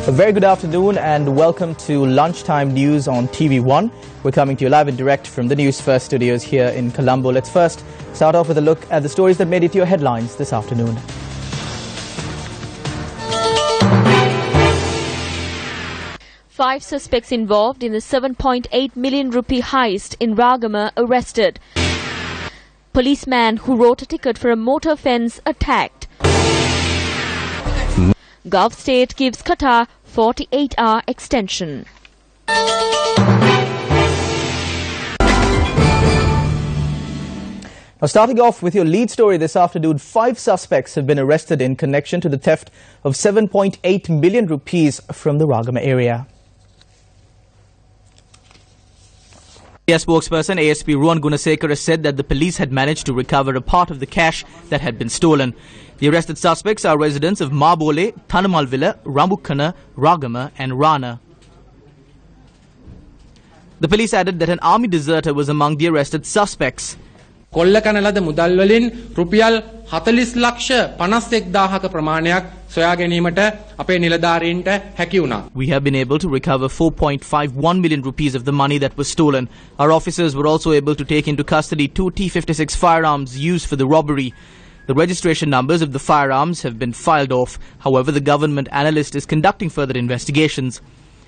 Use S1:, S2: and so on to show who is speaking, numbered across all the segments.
S1: A very good afternoon and welcome to Lunchtime News on TV1. We're coming to you live and direct from the Newsfirst studios here in Colombo. Let's first start off with a look at the stories that made it to your headlines this afternoon.
S2: Five suspects involved in the 7.8 million rupee heist in Ragama arrested. Policeman who wrote a ticket for a motor offence attacked. Gulf state gives Qatar 48-hour extension.
S1: Now, starting off with your lead story this afternoon, 5 suspects have been arrested in connection to the theft of 7.8 million rupees from the Ragama area. Media spokesperson ASP Ruwan Gunasekara said that the police had managed to recover a part of the cash that had been stolen. The arrested suspects are residents of Mabole, Thanamalvilla, Ramukkana, Ragama and Rana. The police added that an army deserter was among the arrested suspects.
S3: කොල්ල කන ලද මුදල් වලින් රුපියල් 40 ලක්ෂ 51000ක ප්‍රමාණයක් සොයා ගැනීමට අපේ නිලධාරීන්ට හැකි වුණා.
S1: We have been able to recover 4.51 million rupees of the money that was stolen. Our officers were also able to take into custody 2 T56 firearms used for the robbery. The registration numbers of the firearms have been filed off. However, the government analyst is conducting further investigations.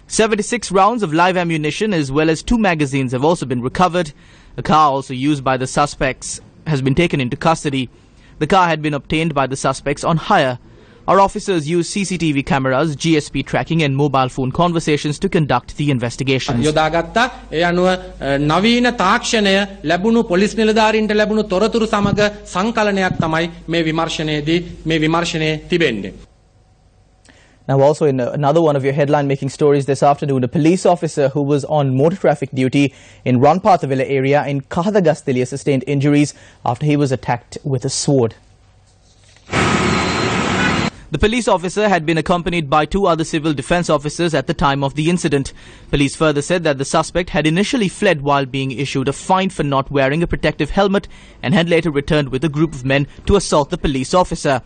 S1: 76 rounds of live ammunition as well as 2 magazines have also been recovered. A car also used by the suspects has been taken into custody. The car had been obtained by the suspects on hire. Our officers used CCTV cameras, GSP tracking and mobile phone conversations to conduct the investigations.
S3: යොදාගත්තා. ඒ අනුව නවීන තාක්ෂණය ලැබුණු police නිලධාරීන්ට ලැබුණු තොරතුරු සමග සංකලනයක් තමයි මේ විමර්ශනයේ තිබෙන්නේ.
S1: Now, also in another one of your headline-making stories this afternoon, a police officer who was on motor traffic duty in Ranpathawila area in Kahadagastiliya sustained injuries after he was attacked with a sword. The police officer had been accompanied by 2 other civil defence officers at the time of the incident. Police further said that the suspect had initially fled while being issued a fine for not wearing a protective helmet and had later returned with a group of men to assault the police officer.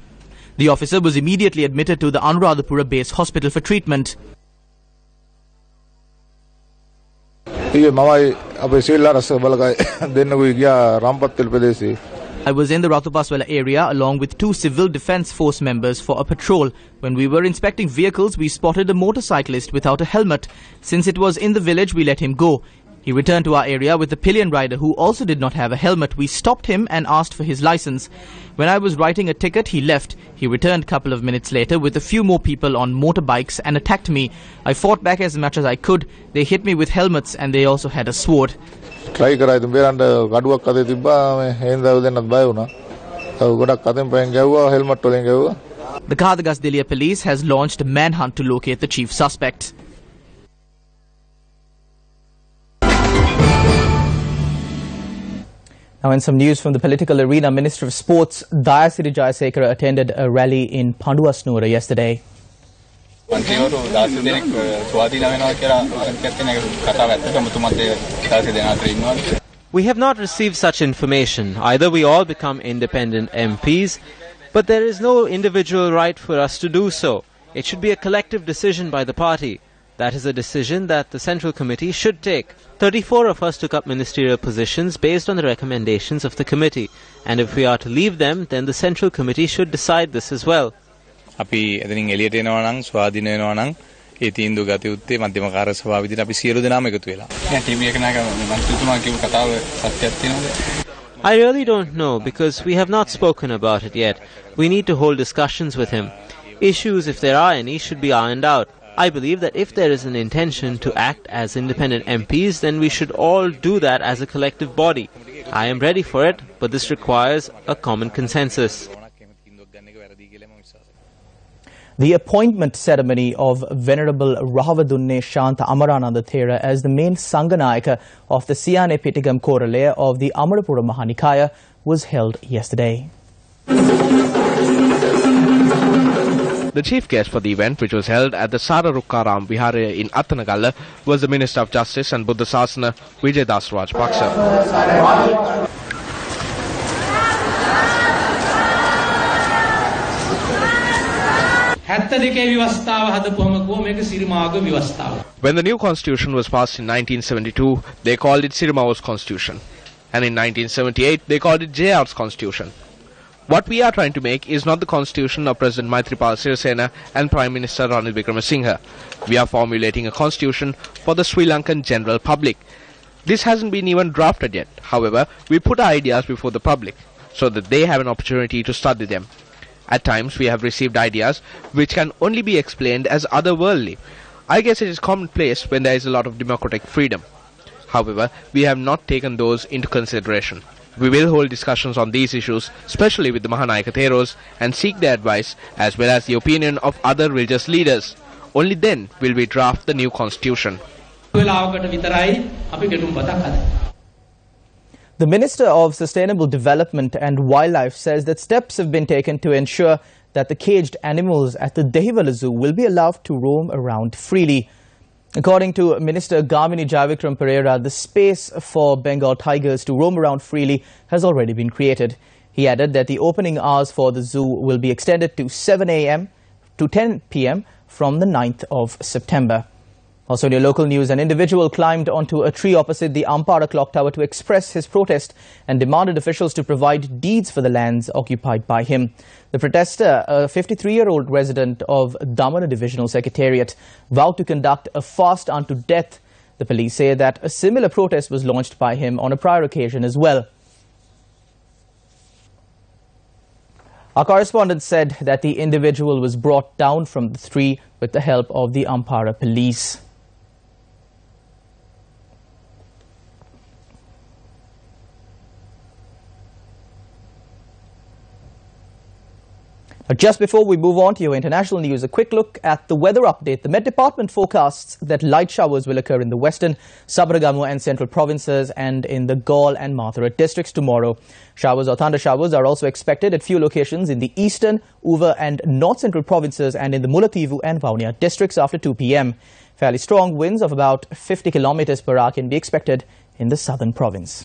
S1: The officer was immediately admitted to the Anuradhapura base hospital for treatment. I was in the Ratupaswala area along with 2 civil defence force members for a patrol. When we were inspecting vehicles, we spotted a motorcyclist without a helmet. Since it was in the village, we let him go. He returned to our area with a pillion rider who also did not have a helmet. We stopped him and asked for his license. When I was writing a ticket, he left. He returned a couple of minutes later with a few more people on motorbikes and attacked me. I fought back as much as I could. They hit me with helmets and they also had a sword. The Kahadagasdiliya police has launched a manhunt to locate the chief suspect. Now, in some news from the political arena, Minister of Sports Dayasiri Jayasekara attended a rally in Panduasnura yesterday.
S4: We have not received such information. Either we all become independent MPs, but there is no individual right for us to do so. It should be a collective decision by the party. That is a decision that the Central Committee should take. 34 of us took up ministerial positions based on the recommendations of the committee. And if we are to leave them, then the Central Committee should decide this as well. I really don't know because we have not spoken about it yet. We need to hold discussions with him. Issues, if there are any, should be ironed out. I believe that if there is an intention to act as independent MPs, then we should all do that as a collective body. I am ready for it, but this requires a common consensus.
S1: The appointment ceremony of Venerable Rahavadunne Shanta Amarananda Thera as the main Sanganayaka of the Siyane Pitigam Koralaya of the Amarapura Mahanikaya was held yesterday.
S5: The chief guest for the event, which was held at the Sararukkaram Vihara in Attanagala, was the Minister of Justice and Buddha Sasana, Vijay Das Rajpaksa. When the new constitution was passed in 1972, they called it Sirimao's constitution. And in 1978, they called it JR's constitution. What we are trying to make is not the constitution of President Maithripala Sirisena and Prime Minister Ranil Wickremesinghe. We are formulating a constitution for the Sri Lankan general public. This hasn't been even drafted yet. However, we put our ideas before the public so that they have an opportunity to study them. At times, we have received ideas which can only be explained as otherworldly. I guess it is commonplace when there is a lot of democratic freedom. However, we have not taken those into consideration. We will hold discussions on these issues, especially with the Mahanayaka Theros, and seek their advice as well as the opinion of other religious leaders. Only then will we draft the new constitution.
S1: The Minister of Sustainable Development and Wildlife says that steps have been taken to ensure that the caged animals at the Dehiwala Zoo will be allowed to roam around freely. According to Minister Gamini Jayavikram Pereira, the space for Bengal tigers to roam around freely has already been created. He added that the opening hours for the zoo will be extended to 7 a.m. to 10 p.m. from the 9th of September. Also in your local news, an individual climbed onto a tree opposite the Ampara clock tower to express his protest and demanded officials to provide deeds for the lands occupied by him. The protester, a 53-year-old resident of Damana Divisional Secretariat, vowed to conduct a fast unto death. The police say that a similar protest was launched by him on a prior occasion as well. Our correspondent said that the individual was brought down from the tree with the help of the Ampara police. Just before we move on to your international news, a quick look at the weather update. The Met Department forecasts that light showers will occur in the western, Sabaragamu and central provinces and in the Gaul and Mathura districts tomorrow. Showers or thunder showers are also expected at few locations in the eastern, Uva and north central provinces and in the Mullaitivu and Vaunia districts after 2 p.m. Fairly strong winds of about 50 kilometers per hour can be expected in the southern province.